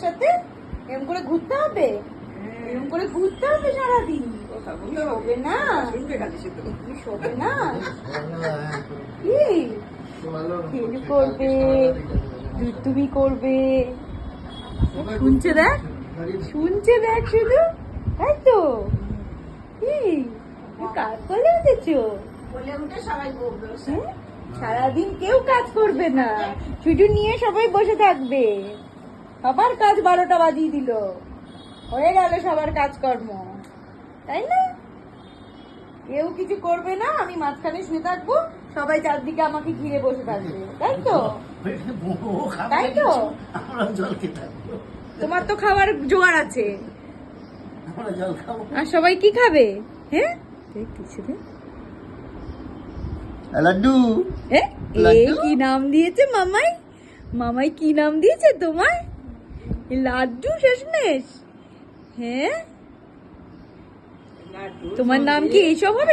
সাথে? এরকম করে ঘুরতে হবে? এরকম করে ঘুরতে হবে সারাদিন? শোবে না? শোবে না? কি খেলু করবে, দুষ্টুমি করবে, শুনছে দেখ, শুনছে দেখ শুধু, তাই তো? কি কাজ করে উঠেছো? সারাদিন কেউ কাজ করবে না, ছুটি নিয়ে সবাই বসে থাকবে। সবার কাজ 12টা বাজিয়ে দিল, হয়ে গেল সবার কাজকর্ম, তাই না? কেউ কিছু করবে না, আমি মাঝখানে শুয়ে থাকবো, সবাই চারদিকে আমাকে ঘিরে বসে থাকবে, তাই তো? তাই তো? তোমার তো খাবার জোগাড় আছে, আর সবাই কি খাবে? হ্যাঁ লাড্ডু, কি নাম দিয়েছে মামাই? মামাই কি নাম দিয়েছে তোমায়? লাড্ডু শেষমেশ? হ্যাঁ, তোমার নাম কি এইসব হবে?